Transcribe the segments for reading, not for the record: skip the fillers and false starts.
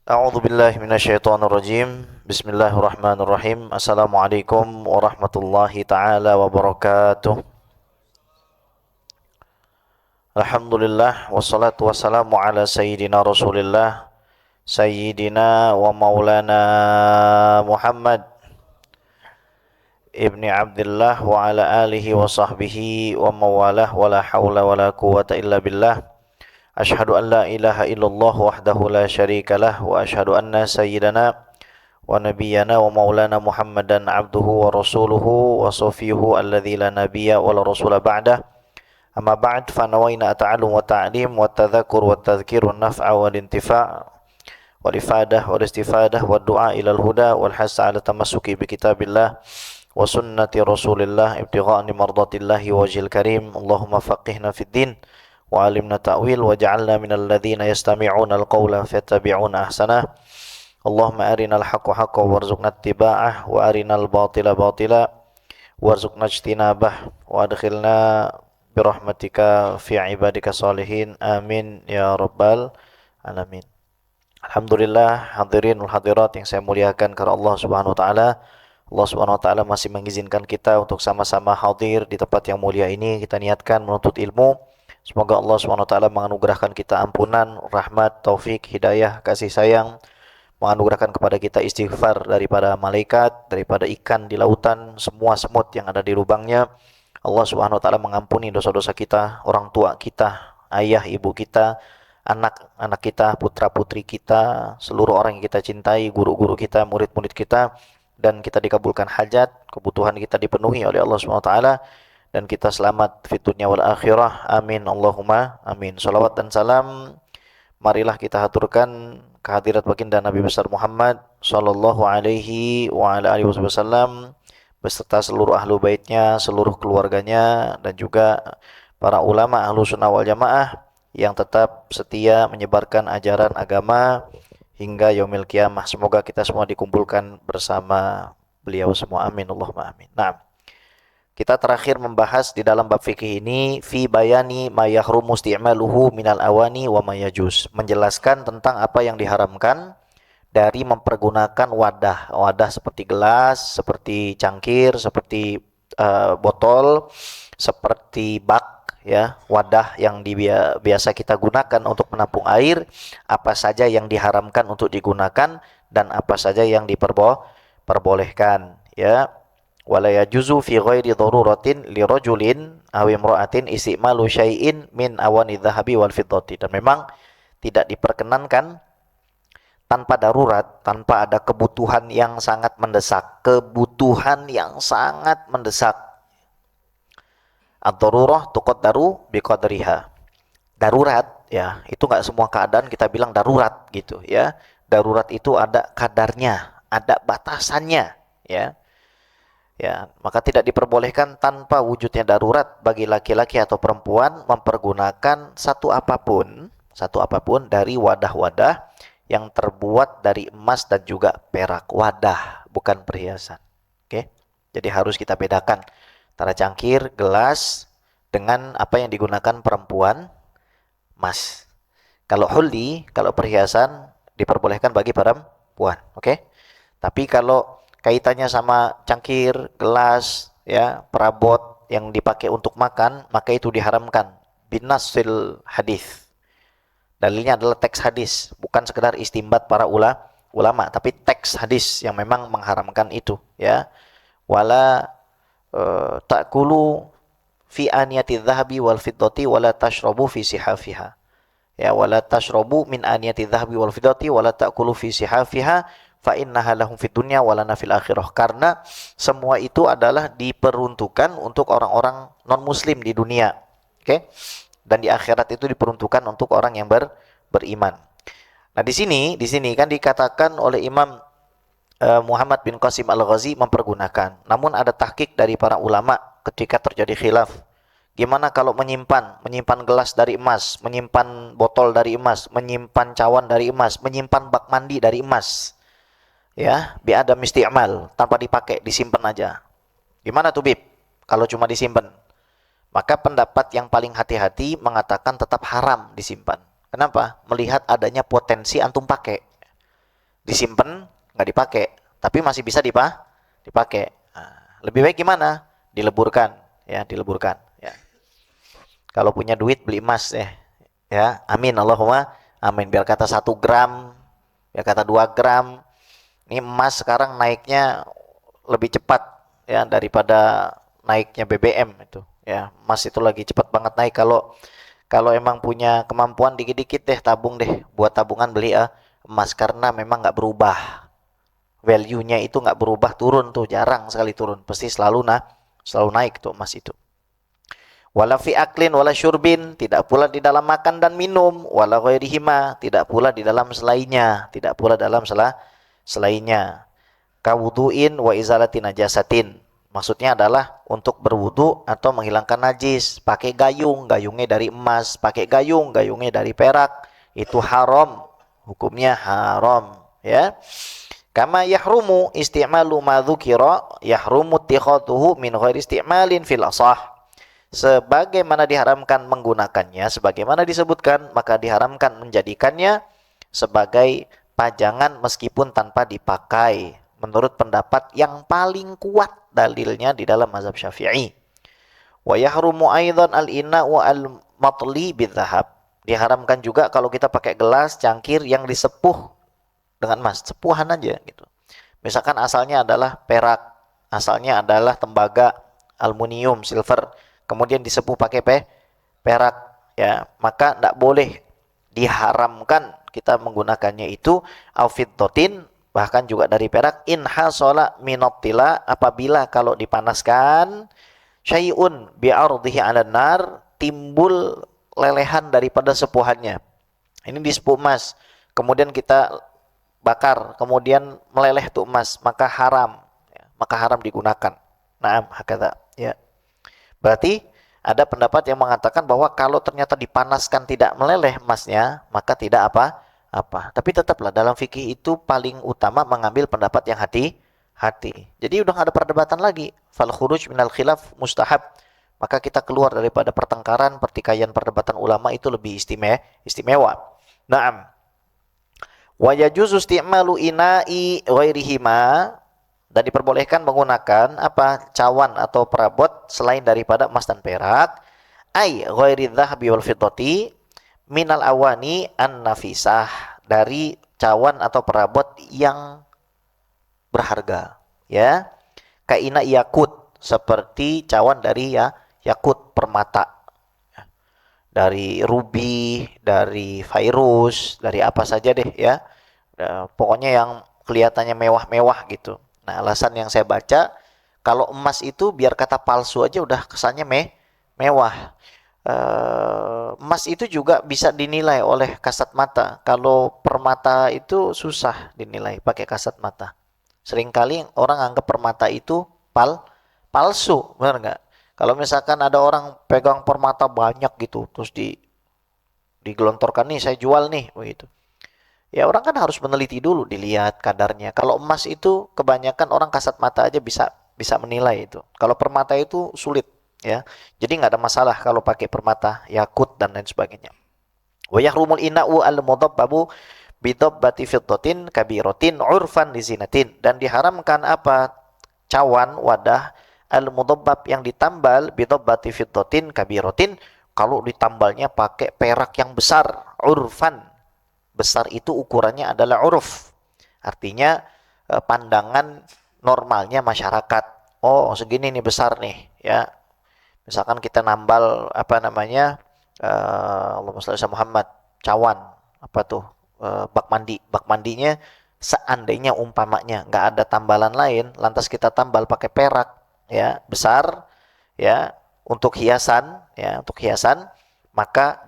A'udzu billahi minasyaitonir rajim. Bismillahirrahmanirrahim. Assalamualaikum warahmatullahi taala wabarakatuh. Alhamdulillah wassalatu wassalamu ala sayyidina Rasulillah sayyidina wa maulana Muhammad ibni Abdullah wa ala alihi wa sahbihi wa mawalah wa la hawla wa la quwwata illa billah. Ashhadu an la ilaha illallah wahdahu la syarika lah wa ashhadu anna sayyidana wa nabiyyana wa maulana Muhammadan abduhu wa rasuluhu wa safiyuhu alladzi la nabiyya wa la rasula ba'dah. Amma ba'd fa nawaina ta'allum wa ta'lim wa tadhakkur wa tadhkir wa naf'a wal intifa' wal ifadah wal istifadah wa du'a ila al huda wal hasa ala tamassuki bi kitabillah wa sunnati rasulillah ibtigha'a mardatillahi wajhil karim. Allahumma faqihna fid din wa alimna ta'wil wa ja'alna minal ladzina yastami'una al-qawla fayattabi'una ahsanah. Allahumma arinal haqqa haqqan warzuqna ittiba'ah wa arinal batila batila warzuqna ijtinabah wa adkhilna birahmatika fi ibadika salihin amin ya rabbal alamin. Alhamdulillah, hadirin wal hadirat yang saya muliakan karena Allah Subhanahu wa taala. Allah Subhanahu wa taala masih mengizinkan kita untuk sama-sama hadir di tempat yang mulia ini. Kita niatkan menuntut ilmu. Semoga Allah Subhanahu wa taala menganugerahkan kita ampunan, rahmat, taufik, hidayah, kasih sayang, menganugerahkan kepada kita istighfar daripada malaikat, daripada ikan di lautan, semua semut yang ada di lubangnya. Allah Subhanahu wa taala mengampuni dosa-dosa kita, orang tua kita, ayah, ibu kita, anak-anak kita, putra-putri kita, seluruh orang yang kita cintai, guru-guru kita, murid-murid kita, dan kita dikabulkan hajat, kebutuhan kita dipenuhi oleh Allah Subhanahu wa taala, dan kita selamat fid dunya wal akhirah. Amin Allahumma amin. Salawat dan salam marilah kita haturkan kehadirat baginda Nabi besar Muhammad sallallahu alaihi wa ala alihi wasallam beserta seluruh ahlu baitnya, seluruh keluarganya, dan juga para ulama ahlu sunnah wal jamaah yang tetap setia menyebarkan ajaran agama hingga yaumil qiyamah. Semoga kita semua dikumpulkan bersama beliau semua. Amin Allahumma amin. Nah, kita terakhir membahas di dalam bab fikih ini fi bayani ma yahrumu isti'maluhu minal awani wa ma yajuz, menjelaskan tentang apa yang diharamkan dari mempergunakan wadah seperti gelas, seperti cangkir, seperti botol, seperti bak, ya, wadah yang biasa kita gunakan untuk menampung air, apa saja yang diharamkan untuk digunakan dan apa saja yang diperbolehkan, ya. Wala yajuzu fi ghairi daruratin li rajulin aw imra'atin istimalu syai'in min awani dhahabi wal fiddati, dan memang tidak diperkenankan tanpa darurat, tanpa ada kebutuhan yang sangat mendesak. Kebutuhan yang sangat mendesak. Ad-darurah tuqaddaru biqadriha. Darurat, ya, itu nggak semua keadaan kita bilang darurat gitu, ya. Darurat itu ada kadarnya, ada batasannya, ya. Ya, maka tidak diperbolehkan tanpa wujudnya darurat bagi laki-laki atau perempuan mempergunakan satu apapun dari wadah-wadah yang terbuat dari emas dan juga perak. Wadah, bukan perhiasan. Oke? Jadi harus kita bedakan antara cangkir, gelas dengan apa yang digunakan perempuan, emas. Kalau hulli, kalau perhiasan diperbolehkan bagi perempuan, oke? Tapi kalau kaitannya sama cangkir, gelas, ya, perabot yang dipakai untuk makan, maka itu diharamkan binasil hadis. Dalilnya adalah teks hadis, bukan sekedar istimbat para ulama, tapi teks hadis yang memang mengharamkan itu, ya. Wala ta'kulu fi aniyati dhahabi wal fiddati wala tashrabu fi sihafiha. Ya, wala tashrabu min aniyati dhahabi wal fiddati wala ta'kulu fi sihafiha fa innaha lahum fid dunya wa lana fil akhirah. Karena semua itu adalah diperuntukkan untuk orang-orang non muslim di dunia. Oke? Dan di akhirat itu diperuntukkan untuk orang yang beriman. Nah, di sini kan dikatakan oleh Imam Muhammad bin Qasim Al-Ghazi mempergunakan. Namun ada tahqiq dari para ulama ketika terjadi khilaf. Gimana kalau menyimpan gelas dari emas, menyimpan botol dari emas, menyimpan cawan dari emas, menyimpan bak mandi dari emas. Ya, bi'adam isti'mal, tanpa dipakai, disimpan aja. Gimana tuh, Bib? Kalau cuma disimpan? Maka pendapat yang paling hati-hati mengatakan tetap haram disimpan. Kenapa? Melihat adanya potensi antum pakai. disimpan, nggak dipakai, tapi masih bisa dipakai. Nah, lebih baik gimana? Dileburkan, ya, dileburkan. Ya. Kalau punya duit beli emas, ya, amin, Allahumma, amin. Biar kata 1 gram, biar kata 2 gram. Ini emas sekarang naiknya lebih cepat, ya, daripada naiknya BBM itu. Ya, emas itu lagi cepat banget naik. Kalau kalau emang punya kemampuan dikit-dikit deh, tabung deh, buat tabungan beli emas, karena memang nggak berubah. Value-nya itu nggak berubah, turun tuh, jarang sekali turun. Pasti selalu naik tuh emas itu. Wala fi aklin wala syurbin, tidak pula di dalam makan dan minum, wala ghairihima, tidak pula di dalam selainnya, tidak pula dalam selainnya. Kawuduin wa izalati najasatin. Maksudnya adalah untuk berwudu atau menghilangkan najis, pakai gayung, gayungnya dari emas, pakai gayung, gayungnya dari perak, itu haram, hukumnya haram, ya. Kama yahrumu isti'malu ma dzukira, yahrumu ittikhadhuhu min ghairi isti'malin fil asah. Sebagaimana diharamkan menggunakannya, sebagaimana disebutkan, maka diharamkan menjadikannya sebagai pajangan meskipun tanpa dipakai. Menurut pendapat yang paling kuat dalilnya di dalam mazhab Syafi'i. Wa yahrumu aidan al-ina wa al-matli bidzahab. Diharamkan juga kalau kita pakai gelas, cangkir yang disepuh dengan emas, sepuhan aja gitu. Misalkan asalnya adalah perak, asalnya adalah tembaga, aluminium, silver, kemudian disepuh pakai perak, ya, maka tidak boleh, diharamkan kita menggunakannya itu aufiddotin, bahkan juga dari perak, in hasala minotila, apabila kalau dipanaskan, syai'un bi'ardhihi 'alan nar, timbul lelehan daripada sepuhannya. Ini disepuh emas, kemudian kita bakar, kemudian meleleh tuh emas, maka haram, ya, maka haram digunakan. Naam, hakadha, ya. Berarti ada pendapat yang mengatakan bahwa kalau ternyata dipanaskan tidak meleleh emasnya, maka tidak apa-apa. Tapi tetaplah dalam fikih itu paling utama mengambil pendapat yang hati-hati. Jadi udah nggak ada perdebatan lagi. Fal khuruj minal khilaf mustahab. Maka kita keluar daripada pertengkaran, pertikaian, perdebatan ulama itu lebih istimewa. Naam. Wa yajuzu isti'malu ina'i ghairihima, dan diperbolehkan menggunakan apa? Cawan atau perabot selain daripada emas dan perak. Ai ghairi dhahabi wal fiddati minal awani an-nafisah, dari cawan atau perabot yang berharga, ya. Kaina yakut, seperti cawan dari yakut, permata. Dari ruby, dari virus, dari apa saja deh, ya. Pokoknya yang kelihatannya mewah-mewah gitu. Nah, alasan yang saya baca, kalau emas itu biar kata palsu aja udah kesannya mewah. Emas itu juga bisa dinilai oleh kasat mata. Kalau permata itu susah dinilai pakai kasat mata. Seringkali orang anggap permata itu palsu, benar nggak? Kalau misalkan ada orang pegang permata banyak gitu, terus digelontorkan, nih saya jual nih, begitu. Ya, orang kan harus meneliti dulu, dilihat kadarnya. Kalau emas itu kebanyakan orang kasat mata aja bisa menilai itu. Kalau permata itu sulit, ya. Jadi nggak ada masalah kalau pakai permata, yakut dan lain sebagainya. Wa yahrumul ina'u al-mudabbabu bidabbati fiddatin kabiratin urfan lizinatin, dan diharamkan apa? Cawan, wadah al-mudabbab yang ditambal bidabbati fiddatin kabiratin, kalau ditambalnya pakai perak yang besar, urfan. Besar itu ukurannya adalah uruf. Artinya pandangan normalnya masyarakat. Oh, segini nih besar nih, ya. Misalkan kita nambal apa namanya? Allahumma shalli ala Muhammad, cawan, apa tuh? Bak mandi. Bak mandinya seandainya umpamanya nggak ada tambalan lain, lantas kita tambal pakai perak, ya, besar, ya, untuk hiasan, maka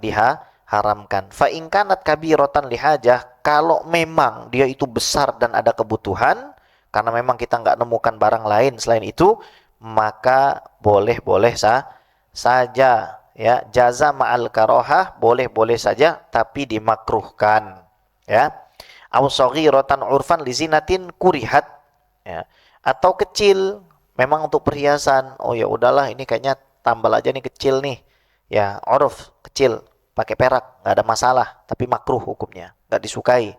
haramkan. Fa in kanat kabiratan lihajah, kalau memang dia itu besar dan ada kebutuhan, karena memang kita nggak nemukan barang lain selain itu, maka boleh-boleh saja, ya. Jaza ma'al karohah, boleh-boleh saja, tapi dimakruhkan, ya. Aw saghiratan urfan lizinatin kurihat, ya. Atau kecil, memang untuk perhiasan. Oh ya udahlah, ini kayaknya tambal aja nih, kecil nih, ya, uruf, kecil, pakai perak, nggak ada masalah, tapi makruh hukumnya, nggak disukai,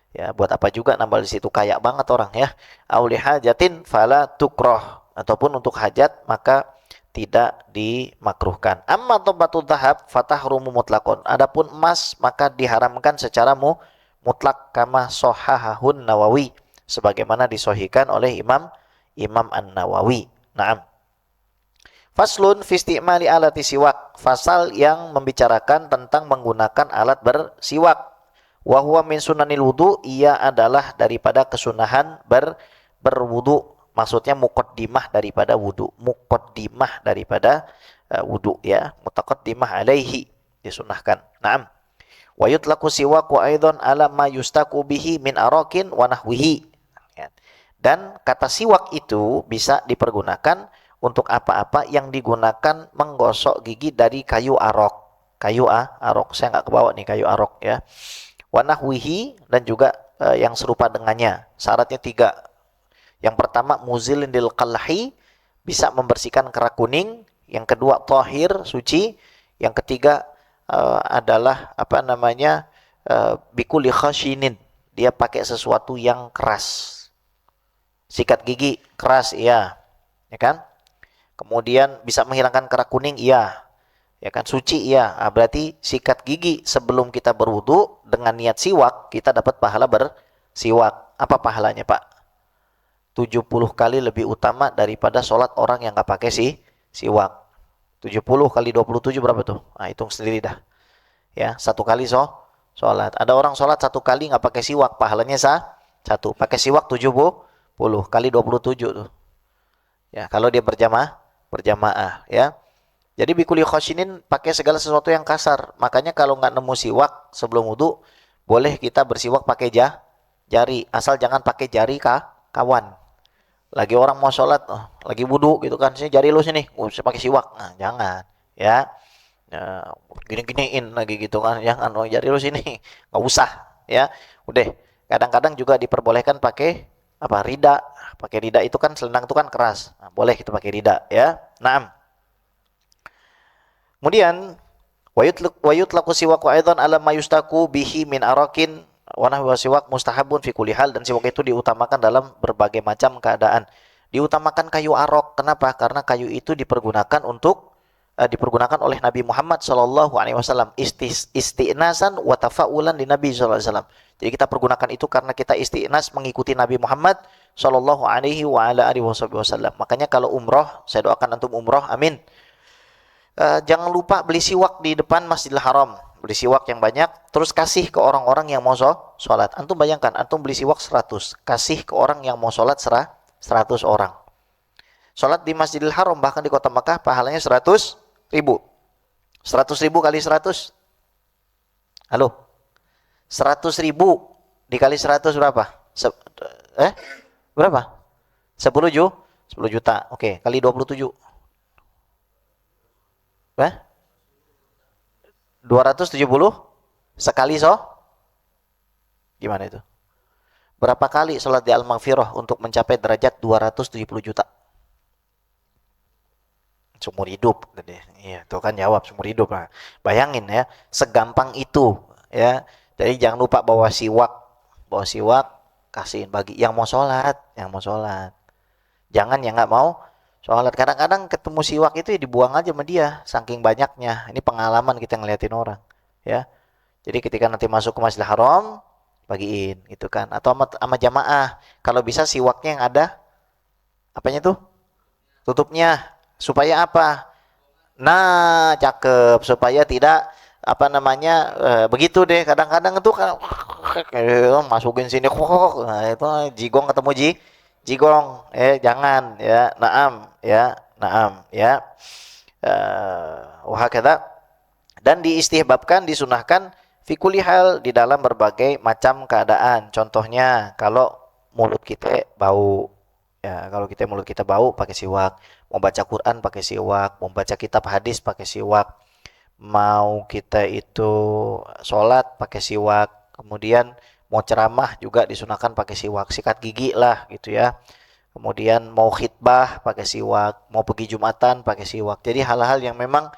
Ya, buat apa juga nambah di situ, kaya banget orang ya. Auli hajatin fala tukroh, ataupun untuk hajat maka tidak dimakruhkan. Amma tobatul tahab fatahrumu mutlakon. Adapun emas maka diharamkan secara mutlak kama sohahahun Nawawi, sebagaimana disohikan oleh Imam An-Nawawi. Naam. Faslun fi istimali alati siwak. Fasal yang membicarakan tentang menggunakan alat bersiwak. Wa huwa min sunanil wudu, ia adalah daripada kesunahan berwudu. Maksudnya muqaddimah daripada wudu. Muqaddimah daripada wudu ya. Mutaqaddimah alaihi, disunahkan. Naam. Wa yutlaqu siwaku aidan ala ma yustaku bihi min arakin wa nahwihi. Ya. Dan kata siwak itu bisa dipergunakan untuk apa-apa yang digunakan menggosok gigi dari kayu arok. Kayu arok, saya nggak kebawa nih kayu arok ya. Wa nahwihi, dan juga yang serupa dengannya. Syaratnya 3. Yang pertama muzilin lil qalhi, bisa membersihkan kerak kuning. Yang kedua tahir, suci. Yang ketiga adalah apa namanya, bikuli khashinin, dia pakai sesuatu yang keras. Sikat gigi keras, iya, ya kan? Kemudian bisa menghilangkan kerak kuning, iya, ya kan? Suci, iya. Berarti sikat gigi sebelum kita berwudu dengan niat siwak, kita dapat pahala bersiwak. Apa pahalanya, Pak? 70 kali lebih utama daripada sholat orang yang nggak pakai siwak. 70 kali 27 berapa tuh? Nah, hitung sendiri dah. Ya, 1 kali sholat. Ada orang sholat 1 kali nggak pakai siwak, pahalanya 1. Pakai siwak 70 kali 27 tuh. Ya, kalau dia berjamaah ya. Jadi bikuli khoshinin, pakai segala sesuatu yang kasar. Makanya kalau nggak nemu siwak sebelum wudu, boleh kita bersiwak pakai jari. Asal jangan pakai jari kawan. Lagi orang mau sholat, lagi wudu gitu kan, sini jari lu sini, saya pakai siwak. Nah, jangan ya. Gini-giniin lagi gitu kan, jangan, jari lu sini, nggak usah ya. Udah. Kadang-kadang juga diperbolehkan pakai apa, rida. Pakai rida itu kan, selendang itu kan keras. Nah, boleh kita pakai rida ya. Naam. Kemudian wa yutlaqu siwaku aidan ala ma yustaku bihi min arakin wa nahwa siwak mustahabun fi kulli hal, dan siwak itu diutamakan dalam berbagai macam keadaan. Diutamakan kayu arok. Kenapa? Karena kayu itu dipergunakan oleh Nabi Muhammad sallallahu alaihi wasallam istinasan wa tafaulan di Nabi sallallahu alaihi wasallam. Jadi kita pergunakan itu karena kita istinas mengikuti Nabi Muhammad sallallahu alaihi wa ala alihi wasallam. Makanya kalau umroh, saya doakan antum umroh, amin. Jangan lupa beli siwak di depan Masjidil Haram. Beli siwak yang banyak, terus kasih ke orang-orang yang mau sholat. Antum bayangkan, antum beli siwak 100, kasih ke orang yang mau sholat 100 orang. Sholat di Masjidil Haram, bahkan di kota Mekah, pahalanya 100 ribu. 100 ribu kali 100. Halo? 100 ribu dikali 100 berapa? Berapa? 10 juta. Oke, kali 27. 270 sekali gimana itu? Berapa kali sholat di Al-Maghfirah untuk mencapai derajat 270 juta? Seumur hidup. Iya, itu kan jawab seumur hidup. Nah, bayangin ya, segampang itu ya. Jadi jangan lupa bawa siwak, kasihin bagi yang mau sholat. Jangan yang nggak mau sholat. Kadang-kadang ketemu siwak itu ya dibuang aja sama dia, saking banyaknya. Ini pengalaman kita ngeliatin orang ya. Jadi ketika nanti masuk ke Masjidil Haram, bagiin gitu kan. Atau sama jamaah, kalau bisa siwaknya yang ada apanya tuh, tutupnya, supaya apa? Nah, cakep, supaya tidak apa namanya, begitu deh. Kadang-kadang itu kan masukin sini, nah itu jigong ketemu jigong, jangan ya. Naam ya. Wahakadha. Dan diistihbabkan, disunahkan fi kulli hal, di dalam berbagai macam keadaan. Contohnya kalau mulut kita bau ya, kalau mulut kita bau, pakai siwak. Mau baca Quran pakai siwak, mau baca kitab hadis pakai siwak, mau kita itu sholat pakai siwak, kemudian mau ceramah juga disunahkan pakai siwak, sikat gigi lah gitu ya. Kemudian mau khitbah pakai siwak, mau pergi Jumatan pakai siwak. Jadi hal-hal yang memang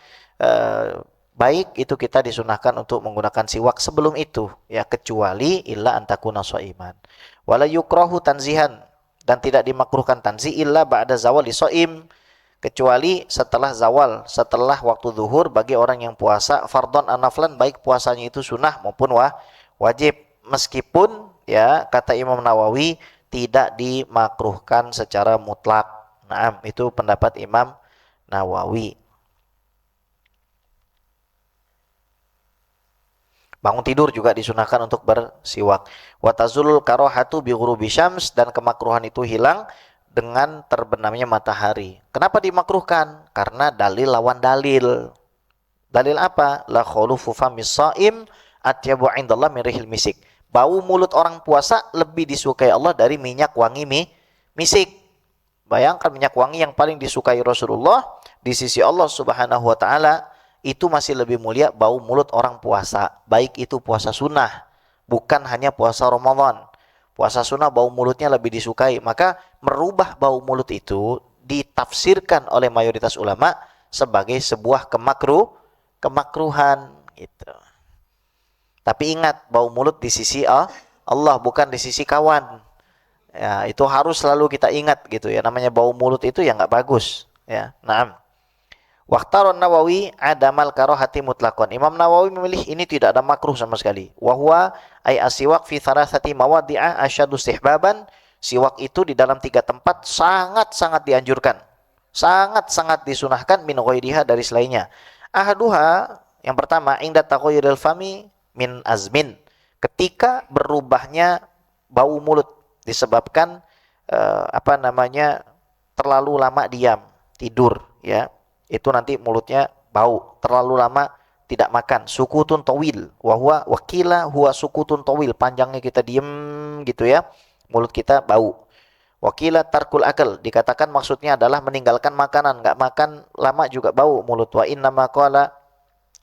baik itu kita disunahkan untuk menggunakan siwak sebelum itu, ya, kecuali illa antakuna shaiman. Wala yukrahu tanzihan, dan tidak dimakruhkan tanzih illa ba'da zawali shaim, kecuali setelah zawal, setelah waktu zuhur bagi orang yang puasa fardhon anaflan, baik puasanya itu sunnah maupun wajib, meskipun, ya, kata Imam Nawawi, tidak dimakruhkan secara mutlak. Nah, itu pendapat Imam Nawawi. Bangun tidur juga disunahkan untuk bersiwak. Wa tazulul karohatu bi ghurubi syams, dan kemakruhan itu hilang dengan terbenamnya matahari. Kenapa dimakruhkan? Karena dalil lawan dalil. Dalil apa? La khulufu famis shaim atyabu indallah min rihil misik. Bau mulut orang puasa lebih disukai Allah dari minyak wangi misik. Bayangkan, minyak wangi yang paling disukai Rasulullah di sisi Allah Subhanahu wa taala itu masih lebih mulia bau mulut orang puasa, baik itu puasa sunnah, bukan hanya puasa Ramadan. Puasa sunnah bau mulutnya lebih disukai, maka merubah bau mulut itu ditafsirkan oleh mayoritas ulama sebagai sebuah kemakruhan gitu. Tapi ingat, bau mulut di sisi Allah, bukan di sisi kawan. Ya, itu harus selalu kita ingat gitu ya. Namanya bau mulut itu ya nggak bagus ya. Naam. Waqtaron Nawawi adamal karohati mutlakon. Imam Nawawi memilih ini tidak ada makruh sama sekali. Wahwa ay asiwak fi thalathati mawadi'ah asyadu istihbaban. Siwak itu di dalam 3 tempat sangat-sangat dianjurkan. Sangat-sangat disunahkan min ghairiha, dari selainnya. Ahaduha, yang pertama, inda taghayyuril fami min azmin. Ketika berubahnya bau mulut disebabkan terlalu lama diam, tidur, ya. Itu nanti mulutnya bau, terlalu lama tidak makan. Sukutun tawil, wahwa wakila huwa sukutun tawil, panjangnya kita diem gitu ya, mulut kita bau. Wakila tarkul akal, dikatakan maksudnya adalah meninggalkan makanan, nggak makan lama juga bau mulut. Wa inna ma qala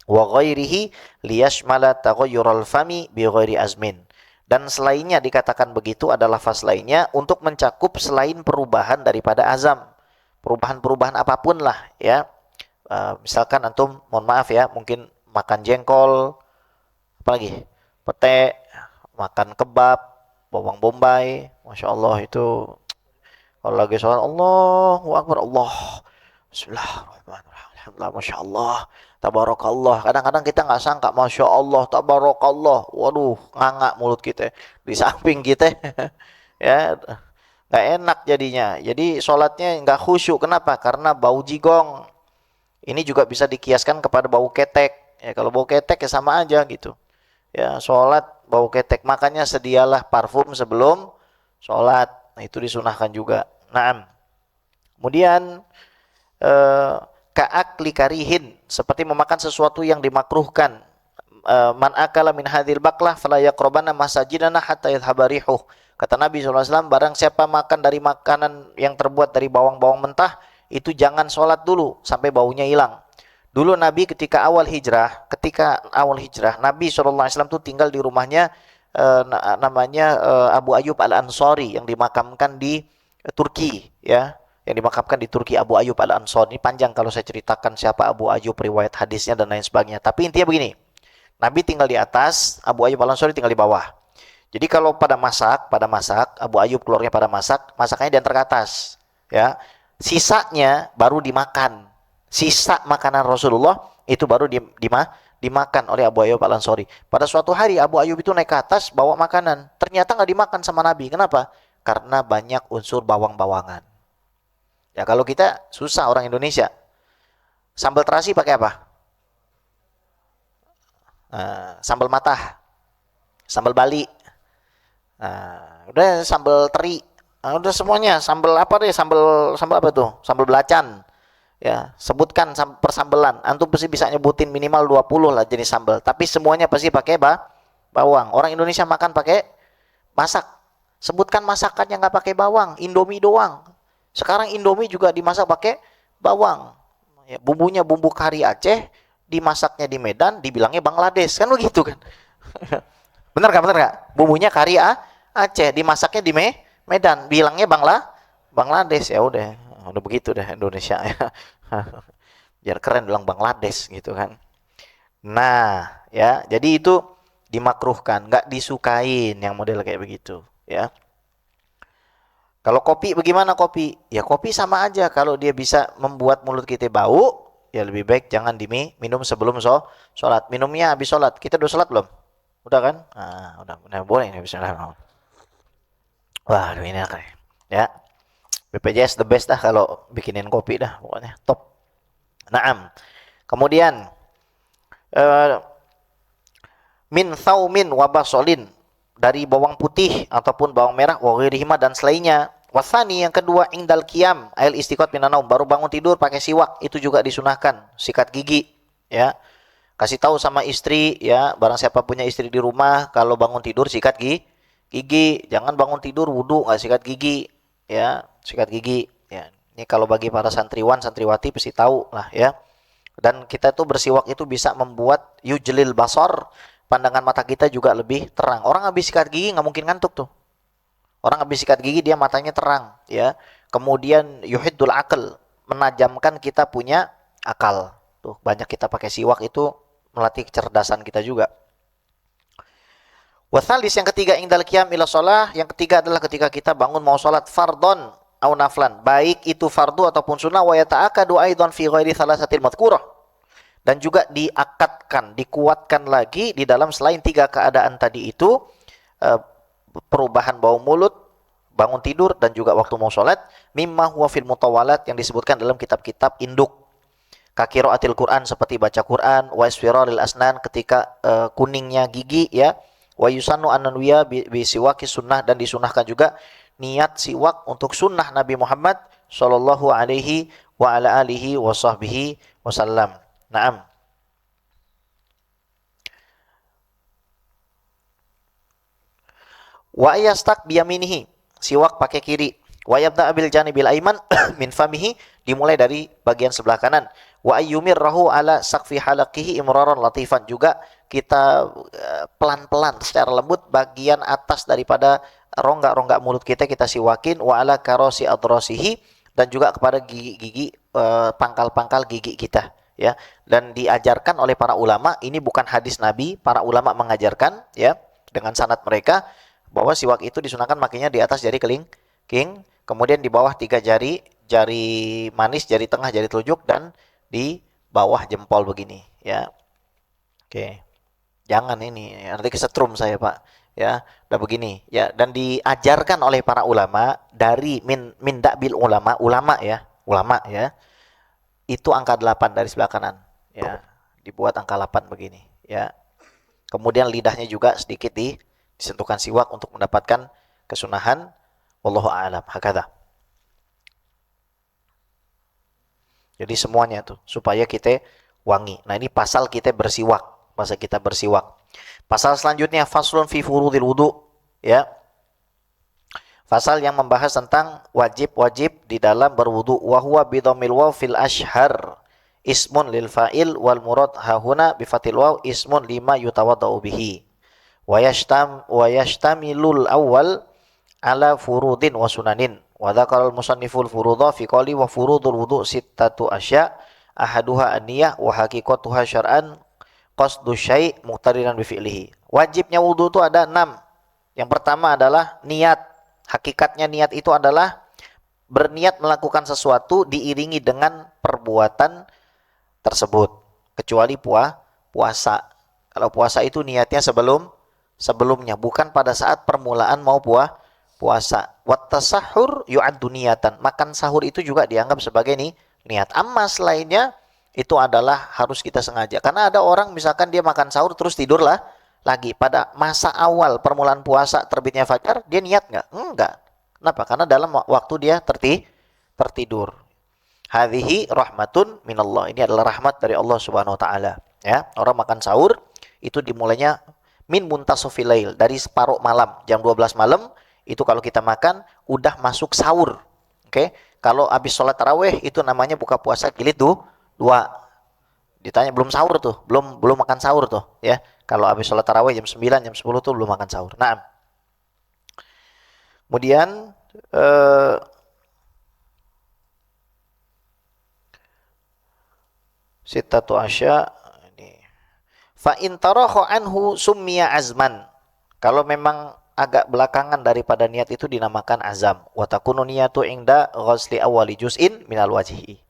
wa ghairihi liyashmala taghayyural fami bi ghairi azmin. Dan selainnya dikatakan begitu adalah lafaz lainnya untuk mencakup selain perubahan daripada azam. Perubahan-perubahan apapun lah ya. Misalkan antum, mohon maaf ya, mungkin makan jengkol, apalagi pete, makan kebab, bawang bombay, masya Allah itu kalau lagi sholat Allahu Akbar, Allah, Bismillahirrahmanirrahim, Alhamdulillah, masya Allah, tabarakallah. Kadang-kadang kita nggak sangka, masya Allah, tabarakallah, waduh, nganga mulut kita di samping kita, ya, nggak enak jadinya. Jadi sholatnya nggak khusyuk. Kenapa? Karena bau jigong. Ini juga bisa dikiaskan kepada bau ketek. Ya, kalau bau ketek ya sama aja gitu. Ya, sholat bau ketek. Makanya sedialah parfum sebelum sholat. Nah, itu disunahkan juga. Naam. Kemudian ka'akli karihin, seperti memakan sesuatu yang dimakruhkan. Man akala min hadhil baklah fala yaqrabana masajidana hatta yadhhaba rihuh. Kata Nabi SAW, barang siapa makan dari makanan yang terbuat dari bawang-bawang mentah, itu jangan sholat dulu sampai baunya hilang. Dulu Nabi ketika awal hijrah, Nabi SAW tuh tinggal di rumahnya namanya Abu Ayyub Al-Ansari yang dimakamkan di Turki, ya. Yang dimakamkan di Turki, Abu Ayyub Al-Ansari. Ini panjang kalau saya ceritakan siapa Abu Ayyub, riwayat hadisnya dan lain sebagainya. Tapi intinya begini. Nabi tinggal di atas, Abu Ayyub Al-Ansari tinggal di bawah. Jadi kalau pada masak, Abu Ayyub keluarnya pada masakannya diantar ke atas, ya. Sisanya baru dimakan. Sisa makanan Rasulullah itu baru dimakan oleh Abu Ayyub Al-Ansari. Pada suatu hari Abu Ayyub itu naik ke atas bawa makanan. Ternyata nggak dimakan sama Nabi. Kenapa? Karena banyak unsur bawang-bawangan. Ya, kalau kita susah orang Indonesia. Sambal terasi pakai apa? Sambal matah. Sambal Bali. Udah sambal teri. Udah semuanya, sambal apa deh, sambal apa tuh? Sambal belacan. Ya, sebutkan persambelan. Antum pasti bisa nyebutin minimal 20 lah jenis sambal, tapi semuanya pasti pakai bawang. Orang Indonesia makan pakai masak. Sebutkan masakan yang nggak pakai bawang, Indomie doang. Sekarang Indomie juga dimasak pakai bawang. Ya, bumbunya bumbu kari Aceh, dimasaknya di Medan, dibilangnya Bangladesh, kan begitu kan? Bener gak? Bumbunya kari Aceh, dimasaknya di Medan, bilangnya Bangladesh. Ya udah begitu dah Indonesia ya. Biar keren bilang Bangladesh gitu kan. Nah, ya, jadi itu dimakruhkan, nggak disukain yang model kayak begitu, ya. Kalau kopi bagaimana kopi? Ya kopi sama aja, kalau dia bisa membuat mulut kita bau, ya lebih baik jangan diminum sebelum sholat. Minumnya habis sholat. Kita udah sholat belum? Udah kan? Nah, udah boleh nih bismillah. Wah, aduh ini enak nih. Ya, BPJS the best dah kalau bikinin kopi dah, pokoknya top. Naam. Kemudian eh, min thaumin wa basolin, dari bawang putih ataupun bawang merah wa ghairihima dan selainnya. Wasani yang kedua indal qiyam ail istiqot minanaum, baru bangun tidur pakai siwak, itu juga disunahkan. Sikat gigi, ya. Kasih tahu sama istri, ya, barang siapa punya istri di rumah, kalau bangun tidur sikat gigi, jangan bangun tidur wudu nggak sikat gigi, ya, sikat gigi, ya. Ini kalau bagi para santriwan santriwati pasti tahu lah, ya. Dan kita tuh bersiwak itu bisa membuat yujlil basar, pandangan mata kita juga lebih terang. Orang habis sikat gigi nggak mungkin ngantuk tuh. Orang habis sikat gigi dia matanya terang, ya. Kemudian yuhiddul akal, menajamkan kita punya akal. Tuh, banyak kita pakai siwak itu melatih kecerdasan kita juga. Wasalis yang ketiga indal qiyam ila shalah, yang ketiga adalah ketika kita bangun mau salat fardon au naflan, baik itu fardu ataupun sunnah, wa yata'akadu aidan fi ghairi salasatil madhkurah, dan juga diakatkan, dikuatkan lagi di dalam selain tiga keadaan tadi itu, eh, perubahan bau mulut, bangun tidur, dan juga waktu mau sholat, mimma huwa fil mutawalat, yang disebutkan dalam kitab-kitab induk. Kakiraatil Quran, seperti baca Quran, wa isfiraril asnan, ketika kuningnya gigi, ya, wa yusannu ananwiya bi siwaki sunnah, dan disunahkan juga niat siwak untuk sunnah Nabi Muhammad sallallahu alaihi wa ala alihi wa sahbihi wasallam. Naam. Wa yastak biyaminihi, siwak pakai kiri. Wa yabda bil janibil aiman min famihi, dimulai dari bagian sebelah kanan. Wa ayyumirrahu ala saqfi halaqihi imraran latifan, juga kita pelan-pelan secara lembut bagian atas daripada rongga-rongga mulut kita siwakin. Wa ala karosi adrasihi, dan juga kepada gigi-gigi, pangkal-pangkal gigi kita, ya. Dan diajarkan oleh para ulama, ini bukan hadis Nabi, para ulama mengajarkan, ya, dengan sanad mereka, bahwa siwak itu disunahkan makanya di atas jari kelingking, kemudian di bawah tiga jari, jari manis, jari tengah, jari telunjuk, dan di bawah jempol begini, ya. Oke. Jangan ini, nanti kesetrum saya, Pak. Ya, udah begini, ya. Dan diajarkan oleh para ulama dari min dakbil ulama, ulama ya, ulama ya. Itu angka 8 dari sebelah kanan, ya. Dibuat angka 8 begini, ya. Kemudian lidahnya juga sedikit disentuhkan siwak untuk mendapatkan kesunahan. Wallahu a'lam. Hakadha. Jadi semuanya tuh supaya kita wangi. Nah, ini pasal kita bersiwak, pasal kita bersiwak. Pasal selanjutnya faslun fi furudil wudu, ya. Pasal yang membahas tentang wajib-wajib di dalam berwudu. Wa huwa bidhamil waw fil ashhar ismun lil fa'il wal murad hahuna bi fatil waw ismun lima yutawaddau bihi. Wa yashtamilul awwal ala furudin wa sunanin. Wa dzakara al-musanniful furudha fi qali wa furudul wudu sittatu asya ahaduha an-niyah wa haqiqatuha syar'an qasdu syai' muqtarinan bi fi'lihi. Wajibnya wudu itu ada 6. Yang pertama adalah niat. Hakikatnya niat itu adalah berniat melakukan sesuatu diiringi dengan perbuatan tersebut. Kecuali puasa. Kalau puasa itu niatnya sebelumnya, bukan pada saat permulaan mau puasa. Wat tasahhur yu'addu niyatan. Makan sahur itu juga dianggap sebagai niat. Amma selainnya itu adalah harus kita sengaja. Karena ada orang misalkan dia makan sahur terus tidurlah lagi. Pada masa awal permulaan puasa terbitnya fajar, dia niat nggak? Enggak. Kenapa? Karena dalam waktu dia tertidur. Hadhihi rahmatun minallah. Ini adalah rahmat dari Allah Subhanahu wa taala, ya. Orang makan sahur itu dimulainya min muntasofil lail, dari separuh malam, jam 12 malam itu kalau kita makan udah masuk sahur. Oke. Kalau habis sholat tarawih itu namanya buka puasa jilid 2. Ditanya belum sahur tuh, belum makan sahur tuh, ya. Kalau habis sholat tarawih jam 9, jam 10 tuh belum makan sahur. Nah, kemudian sitatu asya ini. Fa in tarahu anhu summiya azman. Kalau memang agak belakangan daripada niat itu dinamakan azam. Wa takunu niyatu inda ghusli awwali juz'in minal wajhi.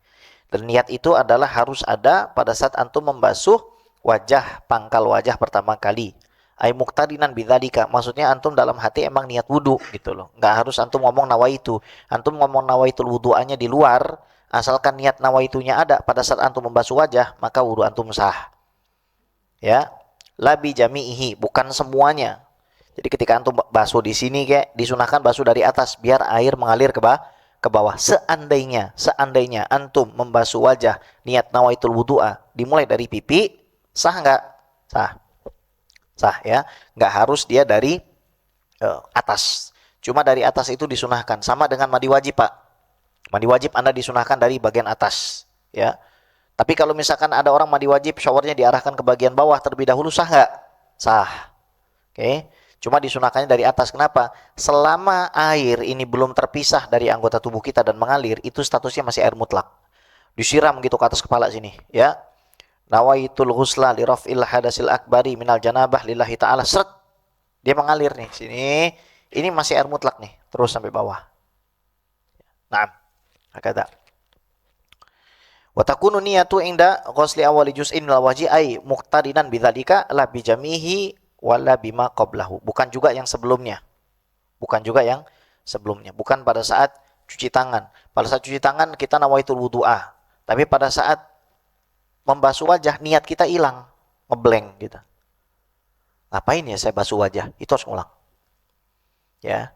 Dan niat itu adalah harus ada pada saat antum membasuh wajah, pangkal wajah pertama kali. Ai muqtadinan bidzalika. Maksudnya antum dalam hati emang niat wudu gitu loh. Enggak harus antum ngomong nawaitu. Antum ngomong nawaitul wudu'anya di luar, asalkan niat nawaitunya ada pada saat antum membasuh wajah, maka wudu antum sah. Ya. Labi jami'ihi, bukan semuanya. Jadi ketika antum basuh di sini kayak disunahkan basuh dari atas biar air mengalir ke bawah. Seandainya antum membasuh wajah niat nawaitul wudu'a dimulai dari pipi, sah enggak? Sah. Sah ya. Enggak harus dia dari atas. Cuma dari atas itu disunahkan. Sama dengan mandi wajib, Pak. Mandi wajib Anda disunahkan dari bagian atas, ya. Tapi kalau misalkan ada orang mandi wajib, showernya diarahkan ke bagian bawah terlebih dahulu, sah nggak? Sah. Oke. Cuma disunahkannya dari atas. Kenapa? Selama air ini belum terpisah dari anggota tubuh kita dan mengalir, itu statusnya masih air mutlak. Disiram gitu ke atas kepala sini, ya. Nawaitul ghusla li raf'il hadasil akbari minal janabah lillahi ta'ala. Seret. Dia mengalir nih sini. Ini masih air mutlak nih, terus sampai bawah. Naam. Hakada. Wa takunu niyatu inda ghusli awwali juz'in minal wajhi ay muqtadinan bidzalika la bi jamihi wala bima qablahu. Bukan juga yang sebelumnya. Bukan juga yang sebelumnya. Bukan pada saat cuci tangan. Pada saat cuci tangan kita nawaitul wudu'ah. Tapi pada saat membasuh wajah niat kita hilang, ngeblank gitu. Ngapain ya saya basuh wajah? Itu harus ngulang. Ya.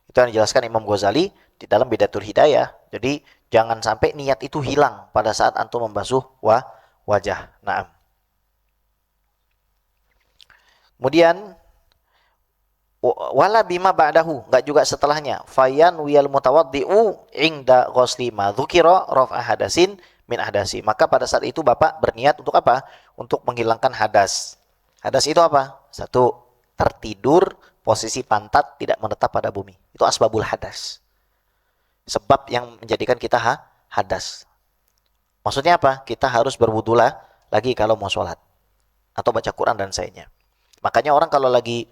Itu yang dijelaskan Imam Ghazali di dalam Bidatul Hidayah. Jadi jangan sampai niat itu hilang pada saat antum membasuh wajah. Naam. Kemudian wala bima ba'dahu, enggak juga setelahnya. Fayan wiyal mutawaddi'u inda ghusli ma dzukira raf'a hadasin min ahdasi. Maka pada saat itu Bapak berniat untuk apa? Untuk menghilangkan hadas. Hadas itu apa? Satu, tertidur posisi pantat tidak menetap pada bumi. Itu asbabul hadas. Sebab yang menjadikan kita hadas. Maksudnya apa? Kita harus berwudu lagi kalau mau sholat. Atau baca Quran dan lainnya. Makanya orang kalau lagi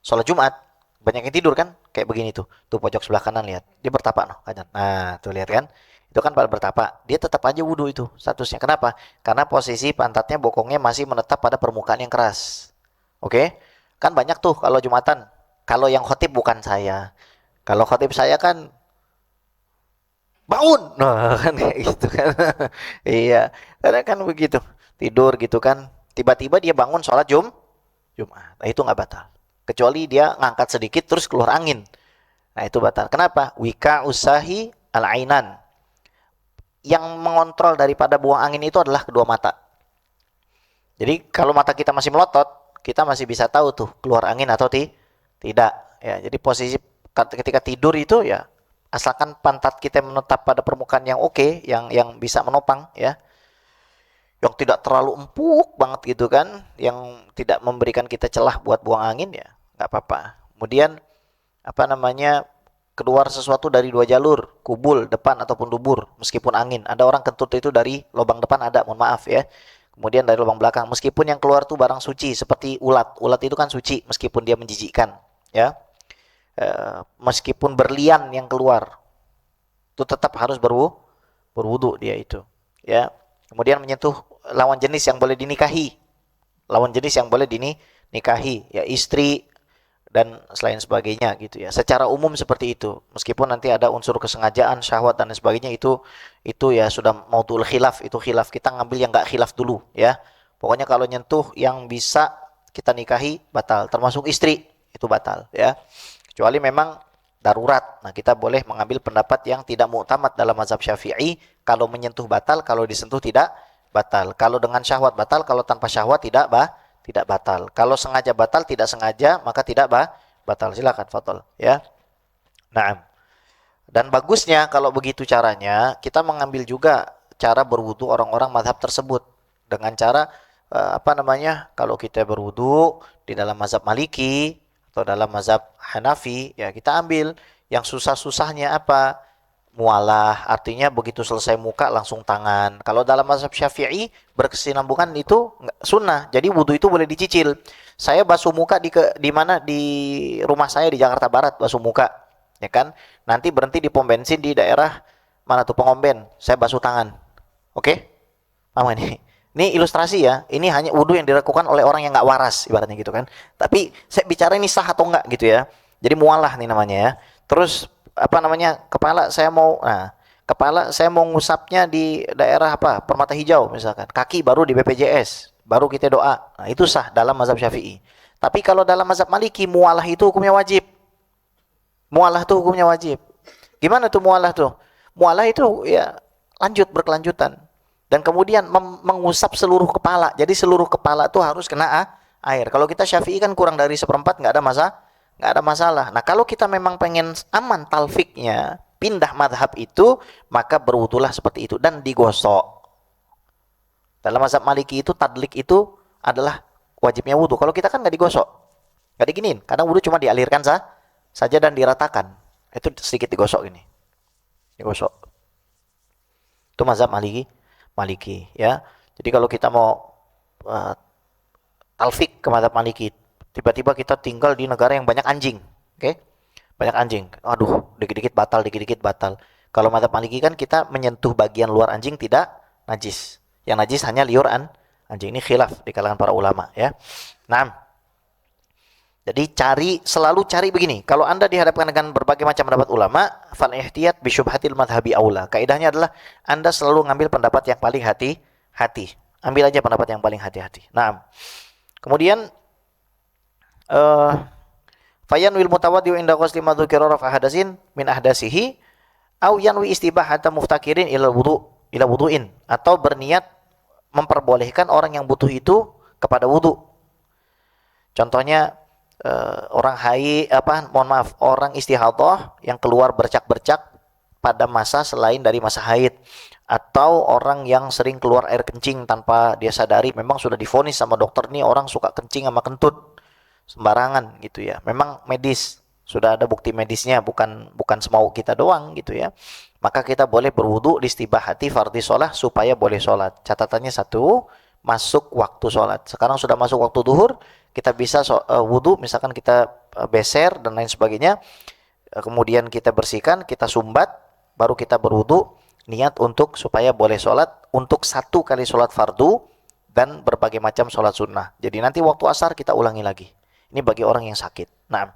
sholat Jumat, banyak yang tidur kan? Kayak begini tuh. Tuh pojok sebelah kanan lihat. Dia bertapa noh, kanan. Nah, tuh lihat kan? Itu kan pada bertapa. Dia tetap aja wudu itu statusnya. Kenapa? Karena posisi pantatnya, bokongnya masih menetap pada permukaan yang keras. Oke? Kan banyak tuh kalau Jumatan. Kalau yang khotib bukan saya. Kalau khotib saya kan bangun. Nah, kan kayak gitu kan. Iya. Karena kan begitu. Tidur gitu kan. Tiba-tiba dia bangun sholat Jumat. Nah, itu nggak batal. Kecuali dia ngangkat sedikit terus keluar angin. Nah, itu batal. Kenapa? Wika usahi al-ainan. Yang mengontrol daripada buang angin itu adalah kedua mata. Jadi kalau mata kita masih melotot, kita masih bisa tahu tuh keluar angin atau tidak. Ya, jadi posisi ketika tidur itu ya asalkan pantat kita menetap pada permukaan yang oke, yang bisa menopang ya. Yang tidak terlalu empuk banget gitu kan, yang tidak memberikan kita celah buat buang angin ya, nggak apa-apa. Kemudian keluar sesuatu dari dua jalur, kubul depan ataupun dubur, meskipun angin. Ada orang kentut itu dari lubang depan ada, mohon maaf ya. Kemudian dari lubang belakang, meskipun yang keluar tuh barang suci seperti ulat. Ulat itu kan suci meskipun dia menjijikkan, ya. Meskipun berlian yang keluar, itu tetap harus berwudu dia itu, ya. Kemudian menyentuh lawan jenis yang boleh dinikahi. Lawan jenis yang boleh dinikahi, ya istri dan selain sebagainya gitu ya. Secara umum seperti itu. Meskipun nanti ada unsur kesengajaan, syahwat dan sebagainya itu ya sudah mautul khilaf, itu khilaf. Kita ngambil yang enggak khilaf dulu ya. Pokoknya kalau nyentuh yang bisa kita nikahi batal, termasuk istri itu batal ya. Kecuali memang darurat. Nah, kita boleh mengambil pendapat yang tidak mu'tamad dalam mazhab Syafi'i, kalau menyentuh batal, kalau disentuh tidak batal. Kalau dengan syahwat batal, kalau tanpa syahwat tidak batal. Kalau sengaja batal, tidak sengaja maka tidak batal. Silakan, fadhol ya. Naam. Dan bagusnya kalau begitu caranya, kita mengambil juga cara berwudu orang-orang mazhab tersebut dengan cara kalau kita berwudu di dalam mazhab Maliki atau dalam mazhab Hanafi, ya kita ambil yang susah-susahnya apa? mualah, artinya begitu selesai muka langsung tangan. Kalau dalam mazhab Syafi'i berkesinambungan itu sunnah. Jadi wudu itu boleh dicicil. Saya basuh muka di mana di rumah saya di Jakarta Barat basuh muka, ya kan? Nanti berhenti di pom bensin di daerah mana tuh Pengomben. Saya basuh tangan. Oke? Paham ini? Ini ilustrasi ya. Ini hanya wudu yang dilakukan oleh orang yang nggak waras, ibaratnya gitu kan. Tapi saya bicara ini sah atau enggak gitu ya. Jadi mualah nih namanya ya. Terus apa namanya, kepala saya mau ngusapnya di daerah apa, permata hijau misalkan, kaki baru di BPJS, baru kita doa. Nah, itu sah dalam mazhab Syafi'i. Tapi kalau dalam mazhab Maliki, mualah itu hukumnya wajib. Mualah itu hukumnya wajib. Gimana tuh mualah tuh? Mualah itu ya lanjut, berkelanjutan. Dan kemudian mengusap seluruh kepala. Jadi seluruh kepala tuh harus kena air. Kalau kita Syafi'i kan kurang dari seperempat, nggak ada masalah. Nah, kalau kita memang pengen aman talfiknya, pindah madhab itu, maka berwudulah seperti itu dan digosok. Dalam mazhab Maliki itu tadlik itu adalah wajibnya wudu. Kalau kita kan nggak digosok, nggak diginin. Kadang wudu cuma dialirkan saja dan diratakan. Itu sedikit digosok ini, digosok. Itu mazhab Maliki ya. Jadi kalau kita mau talfik ke mazhab Maliki, tiba-tiba kita tinggal di negara yang banyak anjing, oke? Banyak anjing. Aduh, dikit-dikit batal, dikit-dikit batal. Kalau mazhab Maliki kan kita menyentuh bagian luar anjing tidak najis. Yang najis hanya liur anjing. Ini khilaf di kalangan para ulama ya. Nah, jadi selalu cari begini. Kalau Anda dihadapkan dengan berbagai macam pendapat ulama, fal ihtiyat bi syubhatil madhhabi aula. Kaidahnya adalah Anda selalu ngambil pendapat yang paling hati-hati. Ambil aja pendapat yang paling hati-hati. Nah, kemudian fayanwil mutawaddi'u inda ghusli ma dzukira rafa hadasin min ahdasihi au yanwi istibahata muftakirin ila wudu'in, atau berniat memperbolehkan orang yang butuh itu kepada wudu. Contohnya orang istihadhah yang keluar bercak-bercak pada masa selain dari masa haid, atau orang yang sering keluar air kencing tanpa dia sadari, memang sudah divonis sama dokter nih orang suka kencing sama kentut sembarangan gitu ya. Memang medis, sudah ada bukti medisnya, bukan semau kita doang gitu ya. Maka kita boleh berwudu di istibahati fardhi sholat supaya boleh sholat. Catatannya satu, masuk waktu sholat. Sekarang sudah masuk waktu duhur, kita bisa wudu, misalkan kita beser dan lain sebagainya. Kemudian kita bersihkan, kita sumbat, baru kita berwudu, niat untuk supaya boleh sholat untuk 1 kali sholat fardu dan berbagai macam sholat sunnah. Jadi nanti waktu asar kita ulangi lagi. Ini bagi orang yang sakit. Nah,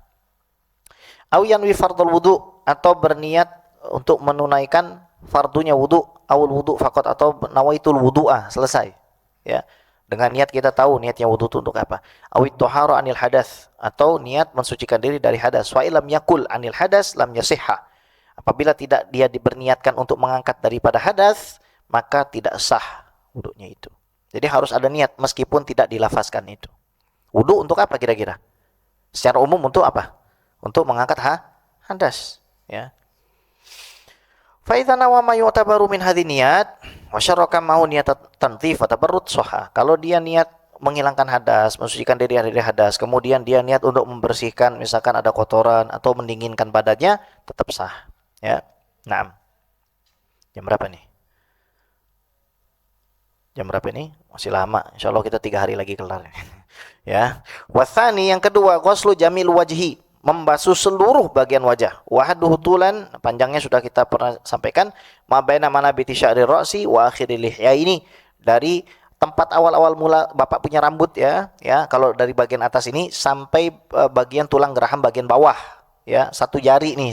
au yanwi fardul wudu, atau berniat untuk menunaikan fardunya wudu, awal wudu faqat, atau nawaitul wudu'a, selesai. Ya. Dengan niat kita tahu niatnya wudu itu untuk apa. Awit tohara anil hadas, atau niat mensucikan diri dari hadas. Wa ilam yakul anil hadas lam yasihha. Apabila tidak dia berniatkan untuk mengangkat daripada hadas, maka tidak sah wudunya itu. Jadi harus ada niat meskipun tidak dilafazkan itu. Wudu untuk apa kira-kira? Secara umum untuk apa? Untuk mengangkat hadas, ya. Fa idza nawa ma yu'tabaru min hadhi niyat wa syaraka ma'hu niyat tanzif wa tabarrud sahha. Kalau dia niat menghilangkan hadas, mensucikan diri dari hadas, kemudian dia niat untuk membersihkan misalkan ada kotoran atau mendinginkan badannya, tetap sah, ya. Naam. Jam berapa nih? Jam berapa ini? Masih lama. Insyaallah kita 3 hari lagi kelar. Ya. Wathani, yang kedua, ghuslu jamil wajhi, membasuh seluruh bagian wajah. Wahaduhu tulan, panjangnya sudah kita pernah sampaikan, ma baina manabiti sya'ri ra'si wa akhiril lihya, ini dari tempat awal-awal mula Bapak punya rambut ya. Kalau dari bagian atas ini sampai bagian tulang geraham bagian bawah, ya. Satu jari ini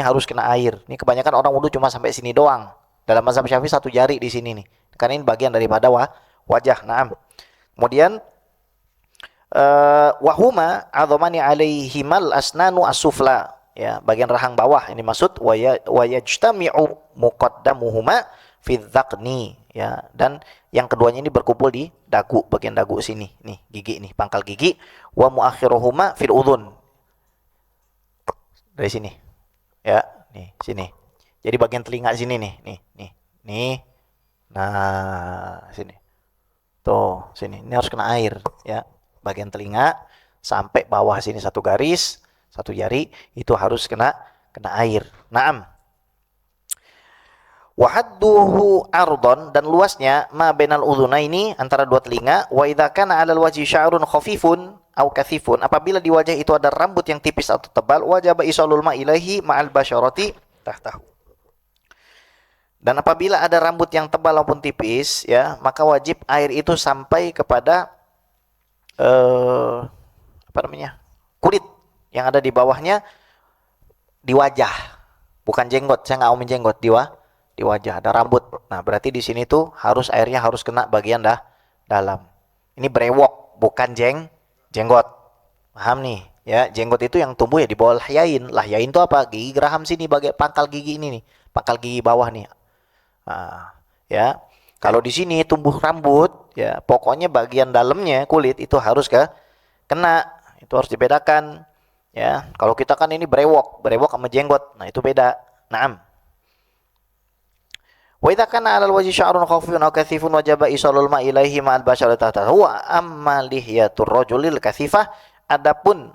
harus kena air. Ini kebanyakan orang wudu cuma sampai sini doang. Dalam mazhab Syafi'i 1 jari di sini nih. Karena ini bagian daripada wajah. Naam. Kemudian wahuma adhamani alaihimal asnanu asufla, ya, bagian rahang bawah ini maksud, wa yajtami'u muqaddamuhuma fi dzaqni, ya, dan yang keduanya ini berkumpul di dagu, bagian dagu sini nih, gigi nih, pangkal gigi, wa muakhiruhuma fil udhun, dari sini, ya, nih sini, jadi bagian telinga sini nih, nah sini tuh, sini, ini harus kena air, ya. Bagian telinga sampai bawah sini 1 garis, 1 jari itu harus kena air. Naam. Wa hadduhu ardon, dan luasnya ma bainal udhunaini, antara dua telinga. Wa idza kana 'alal wajhi sya'run khafifun au kathifun, apabila di wajah itu ada rambut yang tipis atau tebal, wajaba isalul ma ilaihi ma'al basyarati tahtahu. Dan apabila ada rambut yang tebal maupun tipis, ya, maka wajib air itu sampai kepada apa namanya, kulit yang ada di bawahnya, di wajah, bukan jenggot. Saya nggak ngomongin jenggot, di wajah ada rambut. Nah, berarti di sini tuh harus airnya harus kena bagian dalam. Ini brewok, bukan jenggot. Paham nih? Ya, jenggot itu yang tumbuh ya di bawah lahyain. Lahyain itu apa? Gigi geraham sini, bagian pangkal gigi ini nih, pangkal gigi bawah nih. Nah, ya. Kalau di sini tumbuh rambut, ya, pokoknya bagian dalamnya kulit itu harus kena. Itu harus dibedakan. Ya, kalau kita kan ini brewok sama jenggot. Nah, itu beda. Naam. Wa idza kana 'alal wajhi sya'run khafifun aw kathifun wajaba isalul ma ilaihi ma'al basharati tahtahu. Wa amma lihyatur rajulil kathifah, adapun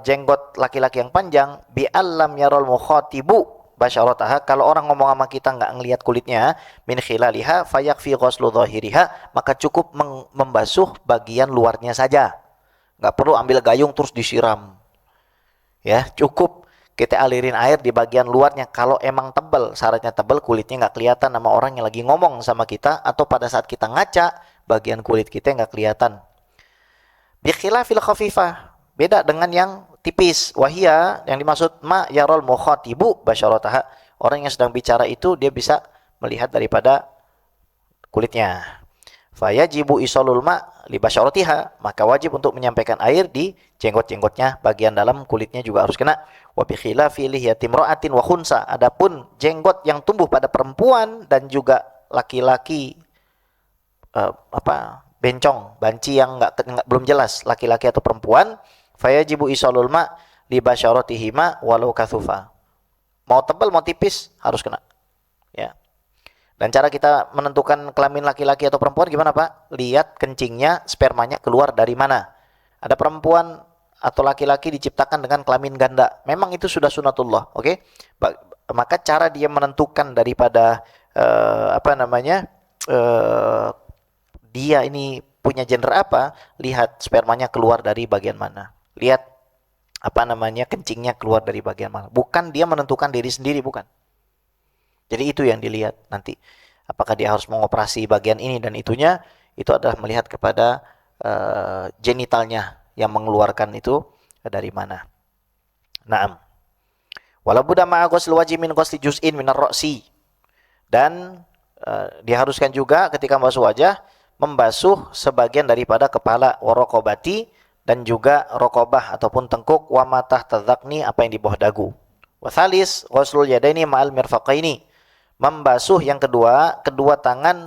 jenggot laki-laki yang panjang, bi allam yaral mukhatibu basyarataha, kalau orang ngomong sama kita nggak ngelihat kulitnya, min khilaliha fayakfi ghuslu dhahiriha, maka cukup membasuh bagian luarnya saja. Nggak perlu ambil gayung terus disiram. Ya, cukup kita alirin air di bagian luarnya. Kalau emang tebal, syaratnya tebal, kulitnya nggak kelihatan sama orang yang lagi ngomong sama kita, atau pada saat kita ngaca, bagian kulit kita nggak kelihatan. Bikhilafil khafifah, beda dengan yang tipis. Wahia, yang dimaksud ma yarol mukhatibu basyarataha, orang yang sedang bicara itu dia bisa melihat daripada kulitnya. Fayajibu isolul ma li basyaratiha, maka wajib untuk menyampaikan air di jenggot-jenggotnya, bagian dalam kulitnya juga harus kena. Wa bi khilafi lihyatim ra'atin wa khunsa, adapun jenggot yang tumbuh pada perempuan dan juga laki-laki, bencong, banci yang belum jelas laki-laki atau perempuan, fayajibu isolul ma li basyaratihima walau kathufa. Mau tebal mau tipis harus kena. Ya. Dan cara kita menentukan kelamin laki-laki atau perempuan gimana, Pak? Lihat kencingnya, spermanya keluar dari mana. Ada perempuan atau laki-laki diciptakan dengan kelamin ganda. Memang itu sudah sunatullah, oke? Maka cara dia menentukan daripada dia ini punya gender apa, lihat spermanya keluar dari bagian mana. Lihat kencingnya keluar dari bagian mana. Bukan dia menentukan diri sendiri, bukan. Jadi itu yang dilihat nanti. Apakah dia harus mengoperasi bagian ini dan itunya, itu adalah melihat kepada genitalnya yang mengeluarkan itu dari mana. Naam. Wala budda ma'a ghusl wajhi min ghusli juz'in minar ra'si. Dan diharuskan juga ketika membasuh wajah, membasuh sebagian daripada kepala, warokobati, dan juga rokobah ataupun tengkuk, wa matah tadzakni, apa yang di bawah dagu. Wathalis ghuslul yadaini ma'al mirfaqaini, membasuh yang kedua tangan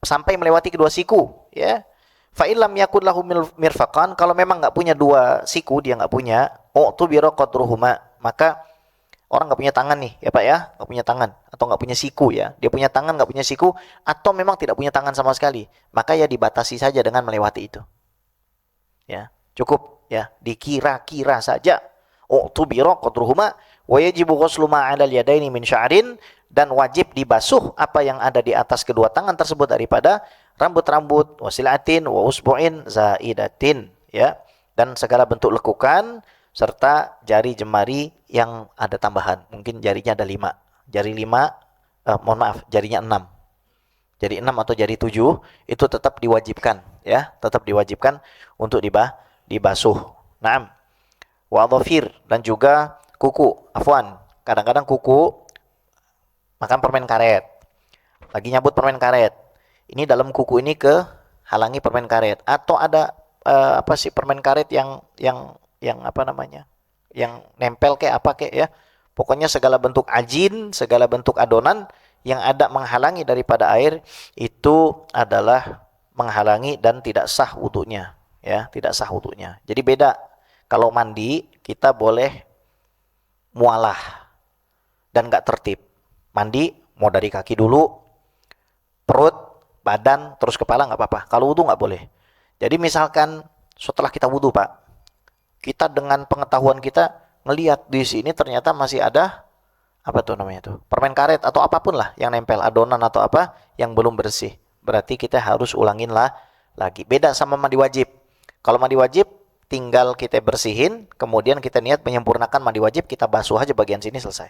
sampai melewati kedua siku, ya. Fa illam yakun lahu mirfaqan, kalau memang enggak punya dua siku, dia enggak punya, utubira qadruhuma, maka orang nggak punya tangan nih, ya Pak ya, nggak punya tangan atau nggak punya siku ya, dia punya tangan nggak punya siku, atau memang tidak punya tangan sama sekali, maka ya dibatasi saja dengan melewati itu, ya cukup ya, dikira-kira saja. Utubira qadruhuma wa yajibu ghuslu ma 'alal yadaini min sya'rin, dan wajib dibasuh apa yang ada di atas kedua tangan tersebut daripada rambut-rambut, wasilatin wa usbu'in zaidatin, ya, dan segala bentuk lekukan serta jari jemari yang ada tambahan. Mungkin jarinya ada 5. Jarinya 6. Jari 6 atau jari 7 itu tetap diwajibkan, ya, tetap diwajibkan untuk dibasuh. Naam. Wa dhafir, dan juga kuku. Afwan, kadang-kadang kuku makan permen karet. Lagi nyabut permen karet. Ini dalam kuku ini halangi permen karet, atau ada permen karet yang yang nempel kayak apa kayak, ya, pokoknya segala bentuk ajin, segala bentuk adonan yang ada menghalangi daripada air, itu adalah menghalangi dan tidak sah wudunya, ya, tidak sah wudunya. Jadi beda, kalau mandi kita boleh mualah dan nggak tertib. Mandi mau dari kaki dulu, perut, badan, terus kepala nggak apa-apa. Kalau wudu nggak boleh. Jadi misalkan setelah kita wudu, Pak, kita dengan pengetahuan kita ngelihat di sini ternyata masih ada apa tuh namanya tuh? Permen karet atau apapun lah yang nempel, adonan atau apa yang belum bersih. Berarti kita harus ulangin lah lagi. Beda sama mandi wajib. Kalau mandi wajib tinggal kita bersihin, kemudian kita niat menyempurnakan mandi wajib, kita basuh aja bagian sini selesai.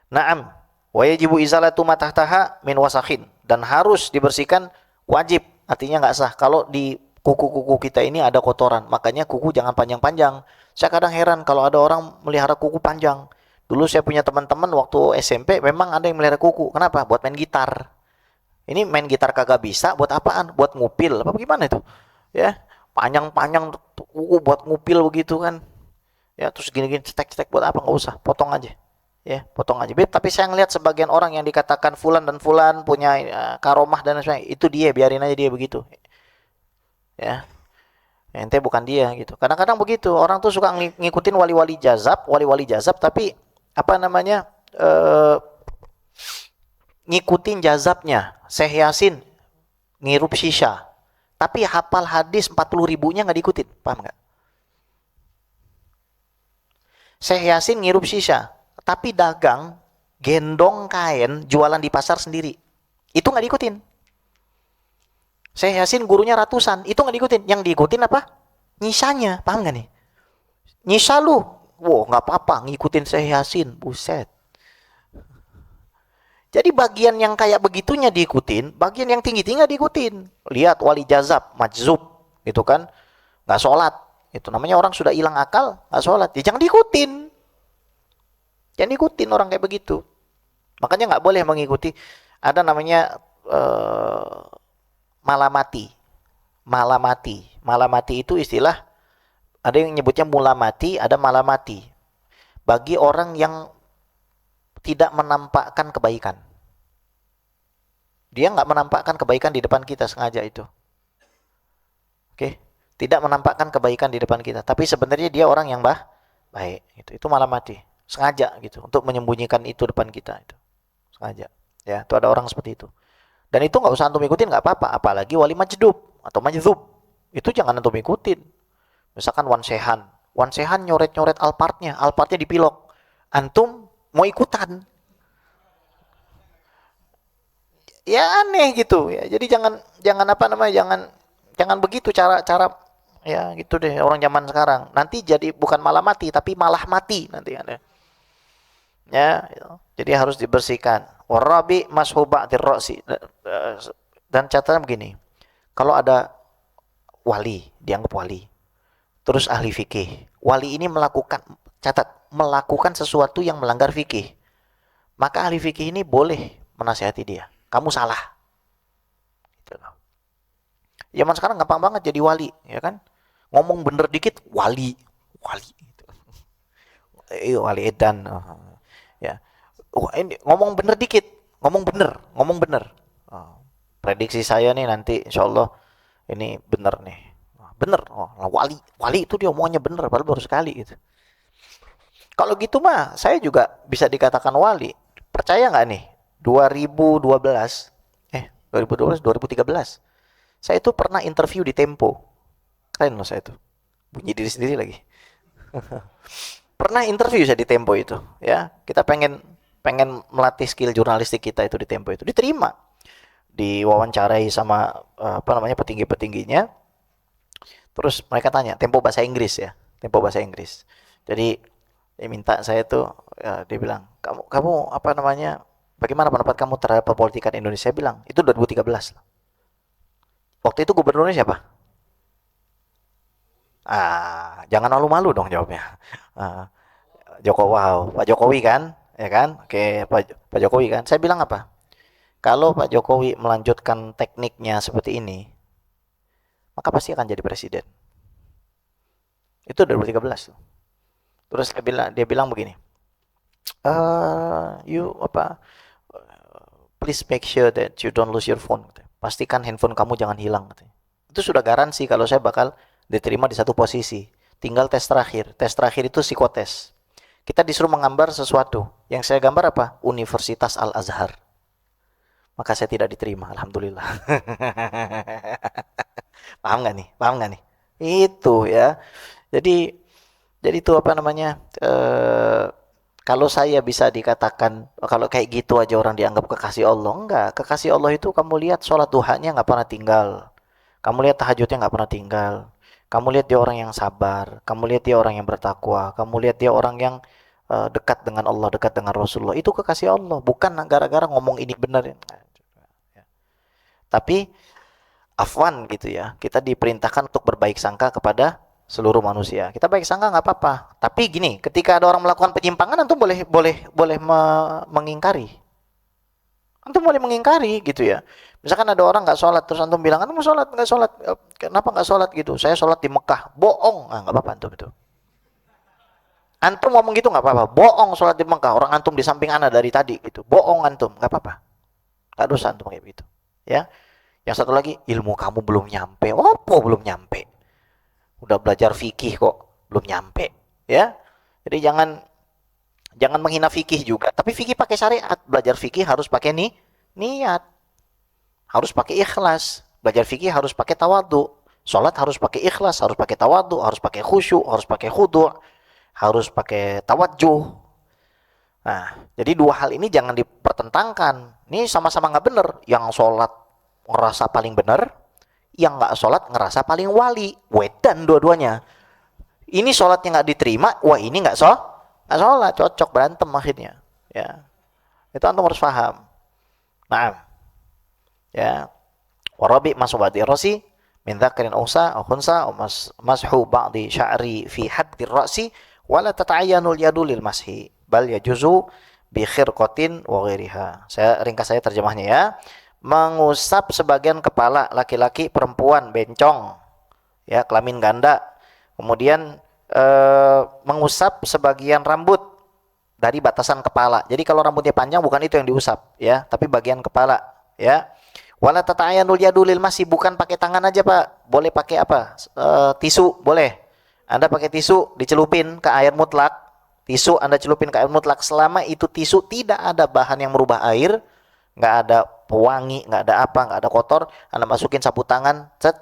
Naam, wa yajibu izalatu ma tahtaha min wasakhin, dan harus dibersihkan wajib, artinya nggak sah kalau di kuku-kuku kita ini ada kotoran. Makanya kuku jangan panjang-panjang. Saya kadang heran kalau ada orang melihara kuku panjang. Dulu saya punya teman-teman waktu SMP memang ada yang melihara kuku. Kenapa? Buat main gitar. Ini main gitar kagak bisa, buat apaan? Buat ngupil. Apa gimana itu? Ya, panjang-panjang kuku buat ngupil begitu kan. Ya, terus gini-gini cetek-cetek buat apa? Nggak usah, potong aja. Ya, potong aja. Tapi saya ngelihat sebagian orang yang dikatakan fulan dan fulan punya karomah dan sebagainya, itu dia, biarin aja dia begitu. Ya, ente bukan dia gitu. Kadang-kadang begitu, orang tuh suka ngikutin wali-wali jazab, tapi apa namanya, ngikutin jazabnya. Syekh Yasin ngirup shisha, tapi hafal hadis 40 ribunya nggak diikutin, paham nggak? Syekh Yasin ngirup shisha, tapi dagang gendong kain jualan di pasar sendiri, itu nggak diikutin. Syekh Yasin gurunya ratusan, itu nggak diikutin. Yang diikutin apa? Nyisanya, paham nggak nih? Nyisa lu, wow nggak apa-apa ngikutin Syekh Yasin, buset. Jadi bagian yang kayak begitunya diikutin, bagian yang tinggi-tinggi nggak diikutin. Lihat wali jazab, majzub, gitu kan, nggak sholat. Itu namanya orang sudah hilang akal, nggak sholat. Ya jangan diikutin. Jangan diikutin orang kayak begitu. Makanya nggak boleh mengikuti. Ada namanya malamati. Malamati itu istilah, ada yang nyebutnya mulamati, ada malamati. Bagi orang yang tidak menampakkan kebaikan. Dia nggak menampakkan kebaikan di depan kita sengaja itu. Oke, tidak menampakkan kebaikan di depan kita, tapi sebenarnya dia orang yang baik. Itu malamati, sengaja gitu untuk menyembunyikan itu depan kita itu. Sengaja. Ya, itu ada orang seperti itu. Dan itu nggak usah antum ikutin, nggak apa-apa. Apalagi wali majdub atau majdzub, itu jangan antum ikutin. Misalkan Wan Sehan nyoret-nyoret alpartnya dipilok. Antum mau ikutan? Ya aneh gitu ya. Jadi jangan apa namanya, jangan begitu cara ya gitu deh orang zaman sekarang. Nanti jadi bukan malah mati tapi malah mati nanti ada. Ya, jadi harus dibersihkan. Warabi mashuba'tir ra'si. Dan catatan begini. Kalau ada wali, dianggap wali, terus ahli fikih. Wali ini melakukan sesuatu yang melanggar fikih. Maka ahli fikih ini boleh menasihati dia. Kamu salah. Gitu loh. Zaman sekarang gampang banget jadi wali, ya kan? Ngomong bener dikit, wali. Gitu. Wali edan. Ya. Ini ngomong bener dikit, ngomong bener. Prediksi saya nih nanti insya Allah ini bener nih. Bener, wali itu dia omongannya bener, padahal baru sekali gitu. Kalau gitu mah saya juga bisa dikatakan wali. Percaya nggak nih? 2013, saya itu pernah interview di Tempo. Keren loh saya itu. Bunyi diri sendiri lagi. Pernah interview saya di Tempo itu, ya. Kita pengen melatih skill jurnalistik kita itu di Tempo itu. Diterima. Diwawancarai sama petinggi-petingginya. Terus mereka tanya, Tempo bahasa Inggris ya. Tempo bahasa Inggris. Jadi dia minta saya tuh, ya, dia bilang, kamu apa namanya, bagaimana pendapat kamu terhadap perpolitikan Indonesia? Saya bilang, itu 2013. Waktu itu gubernurnya siapa? Jangan malu-malu dong jawabnya. Pak Jokowi kan? Ya kan? Oke, Pak Jokowi kan? Saya bilang apa? Kalau Pak Jokowi melanjutkan tekniknya seperti ini, maka pasti akan jadi presiden. Itu 2013. Terus dia bilang begini. Please make sure that you don't lose your phone. Pastikan handphone kamu jangan hilang. Itu sudah garansi kalau saya bakal diterima di satu posisi. Tinggal tes terakhir. Tes terakhir itu psikotes. Kita disuruh menggambar sesuatu. Yang saya gambar apa? Universitas Al-Azhar. Maka saya tidak diterima. Alhamdulillah. Paham nggak nih? Itu ya. Jadi itu apa namanya? Kalau saya bisa dikatakan, kalau kayak gitu aja orang dianggap kekasih Allah, enggak. Kekasih Allah itu kamu lihat sholat duhanya nggak pernah tinggal. Kamu lihat tahajudnya nggak pernah tinggal. Kamu lihat dia orang yang sabar. Kamu lihat dia orang yang bertakwa. Kamu lihat dia orang yang dekat dengan Allah, dekat dengan Rasulullah. Itu kekasih Allah. Bukan gara-gara ngomong ini benar. Tapi afwan gitu ya. Kita diperintahkan untuk berbaik sangka kepada seluruh manusia. Kita baik sangka nggak apa-apa. Tapi gini, ketika ada orang melakukan penyimpangan, antum boleh mengingkari. Antum boleh mengingkari gitu ya. Misalkan ada orang nggak sholat, terus antum bilang, antum sholat nggak sholat, kenapa nggak sholat gitu? Saya sholat di Mekah, bohong, nggak apa-apa antum itu. Antum ngomong gitu nggak apa-apa, bohong sholat di Mekah, orang antum di samping ana dari tadi gitu, bohong antum, nggak apa-apa, nggak dosa antum kayak gitu, ya. Yang satu lagi, ilmu kamu belum nyampe, apa belum nyampe? Udah belajar fikih kok, belum nyampe, ya. Jadi jangan menghina fikih juga, tapi fikih pakai syariat, belajar fikih harus pakai niat. Harus pakai ikhlas. Belajar fikih harus pakai tawadhu. Salat harus pakai ikhlas, harus pakai tawadhu, harus pakai khusyuk, harus pakai khudu', harus pakai tawajjuh. Nah, jadi dua hal ini jangan dipertentangkan. Ini sama-sama nggak benar. Yang salat ngerasa paling benar, yang nggak salat ngerasa paling wali. Wedan dua-duanya. Ini salatnya nggak diterima, wah ini nggak salat, cocok berantem akhirnya. Ya, itu antum harus paham. Nah, ya, warabi masubati rasi min dzakarin unsa aw khunsa aw mashu ba'di sya'ri fi haddi ra'si wala tata'ayyanu al-yadu lil mashi bal yajuzu bi khirqatin wa ghairiha. Saya terjemahnya ya. Mengusap sebagian kepala laki-laki, perempuan, bencong, ya, kelamin ganda. Kemudian mengusap sebagian rambut dari batasan kepala. Jadi kalau rambutnya panjang bukan itu yang diusap ya, tapi bagian kepala ya. Wala tata'ayanul yadu lil masih, bukan pakai tangan aja Pak. Boleh pakai apa? Tisu, boleh. Anda pakai tisu dicelupin ke air mutlak. Tisu Anda celupin ke air mutlak, selama itu tisu tidak ada bahan yang merubah air, nggak ada pewangi, nggak ada apa, nggak ada kotor, Anda masukin sapu tangan, set,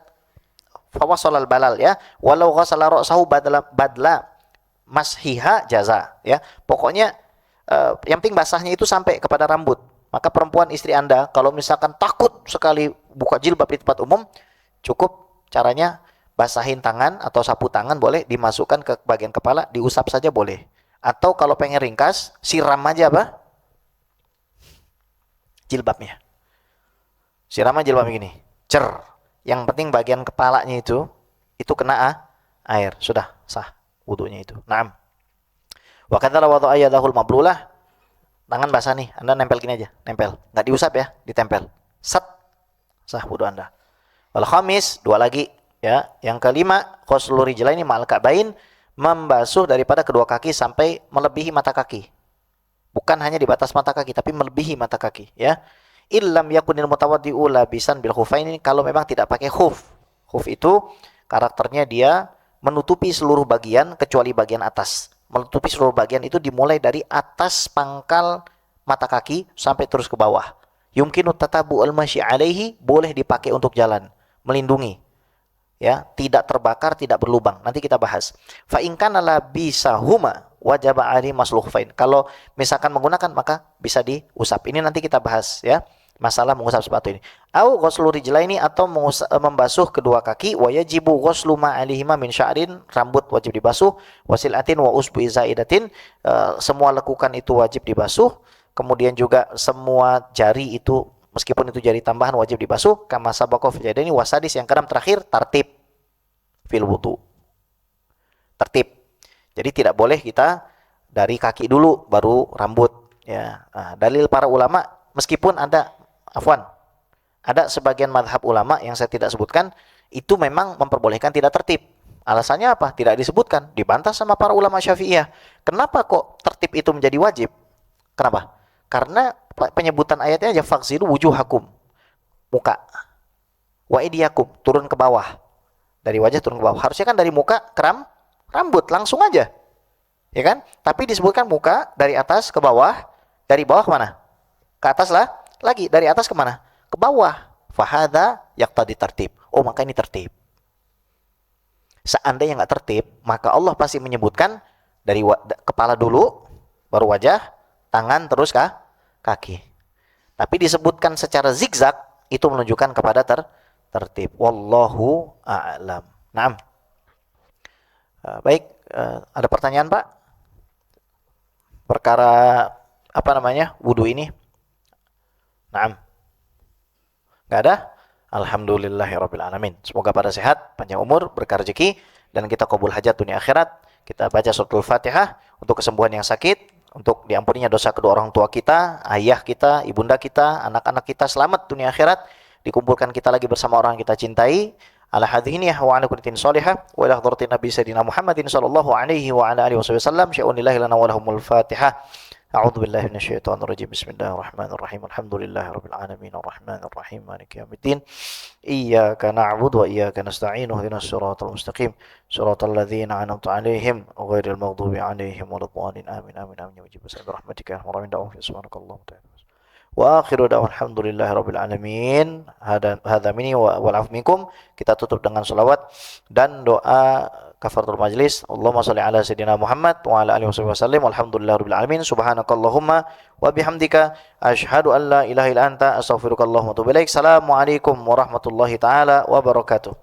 fawasolal balal ya. Walau ghasala ra'sahu badla mashiha jaza ya. Pokoknya yang penting basahnya itu sampai kepada rambut. Maka perempuan istri Anda kalau misalkan takut sekali buka jilbab di tempat umum, cukup caranya basahin tangan atau sapu tangan, boleh dimasukkan ke bagian kepala, diusap saja boleh. Atau kalau pengen ringkas, siram aja apa? Jilbabnya. Siram aja jilbab begini. Cer. Yang penting bagian kepalanya itu kena air, sudah sah wudunya itu. Naam. Wa kadzala wada'a yadahul mablulah. Tangan basah nih, Anda nempel gini aja, nempel. Nggak diusap ya, ditempel. Set. Sah wudu Anda. Wal khamis, dua lagi ya. Yang kelima, ghuslur rijlaini ma'al ka'bain, membasuh daripada kedua kaki sampai melebihi mata kaki. Bukan hanya di batas mata kaki, tapi melebihi mata kaki ya. Illam yakunil mutawaddi'u labisan bil khufaini, kalau memang tidak pakai khuf. Khuf itu karakternya dia menutupi seluruh bagian kecuali bagian atas. Menutupi seluruh bagian itu dimulai dari atas pangkal mata kaki sampai terus ke bawah. Yumkinu tatabu'ul masyi alaihi, boleh dipakai untuk jalan, melindungi. Ya, tidak terbakar, tidak berlubang. Nanti kita bahas. Fa in kana labisahuma wajaba alaihi masluh khufain. Kalau misalkan menggunakan maka bisa diusap. Ini nanti kita bahas ya. Masalah mengusap sepatu ini. Au ghuslu rijlaini, atau membasuh kedua kaki, wa yajibu ghuslu ma alaihima min sya'rin, rambut wajib dibasuh, wasilatin wa usbu zaidatin, semua lekukan itu wajib dibasuh, kemudian juga semua jari itu meskipun itu jari tambahan wajib dibasuh, kama sabaqa fil yadaini wasadis, yang keenam terakhir tartib fil wudu. Tertib. Jadi tidak boleh kita dari kaki dulu baru rambut ya. Nah, dalil para ulama, meskipun ada sebagian madhab ulama yang saya tidak sebutkan, itu memang memperbolehkan tidak tertib. Alasannya apa? Tidak disebutkan. Dibantah sama para ulama Syafi'iyah. Kenapa kok tertib itu menjadi wajib? Kenapa? Karena penyebutan ayatnya aja, faghsilu wujuhakum, muka, wa aydiyakum, turun ke bawah. Dari wajah turun ke bawah. Harusnya kan dari muka ke rambut, langsung aja. Ya kan? Tapi disebutkan muka, dari atas ke bawah, dari bawah kemana? Ke atas lah. Lagi dari atas kemana? Ke bawah. Fahada yaqtadi tertib. Oh, maka ini tertib. Seandainya nggak tertib, maka Allah pasti menyebutkan dari kepala dulu, baru wajah, tangan, terus kaki. Tapi disebutkan secara zigzag, itu menunjukkan kepada tertib. Wallahu a'lam. Naam. Baik, ada pertanyaan Pak? Perkara apa namanya? Wudu ini? Naam. Enggak ada? Alhamdulillahirabbil alamin. Semoga pada sehat, panjang umur, berkah rezeki, dan kita kabul hajat dunia akhirat. Kita baca suratul Fatihah untuk kesembuhan yang sakit, untuk diampuninya dosa kedua orang tua kita, ayah kita, ibunda kita, anak-anak kita, selamat dunia akhirat, dikumpulkan kita lagi bersama orang yang kita cintai. Ala hadhihi wa ala kulli salihah wa ila hadratin nabi sayyidina Muhammadin sallallahu alaihi wa ala alihi wasallam. Sya'unillahi lana wa lahumul Fatihah. A'udzu billahi minasyaitonir rajim. Bismillahirrahmanirrahim. Alhamdulillahirabbil alamin arrahmanir rahim maliki yaumiddin. Iyyaka na'budu wa iyyaka nasta'in. Ihdinas siratal mustaqim. Siratal ladzina an'amta 'alaihim ghairil maghdubi 'alaihim waladdallin. Amin amin amin ya wajib rahmatika wa rahmatika subhanakallahumma wa ta'ala. Wa akhiru da'wan alhamdulillahirabbil alamin. Hadza minni wal 'afwu minkum. Kita tutup dengan selawat dan doa kafaratul majlis. Allahumma shalli ala sayyidina Muhammad wa ala alihi wasallam. Walhamdulillahirabbil alamin. Subhanakallahumma wa bihamdika asyhadu an la ilaha illa anta astaghfiruka wa atubu ilaik. Assalamualaikum warahmatullahi taala wabarakatuh.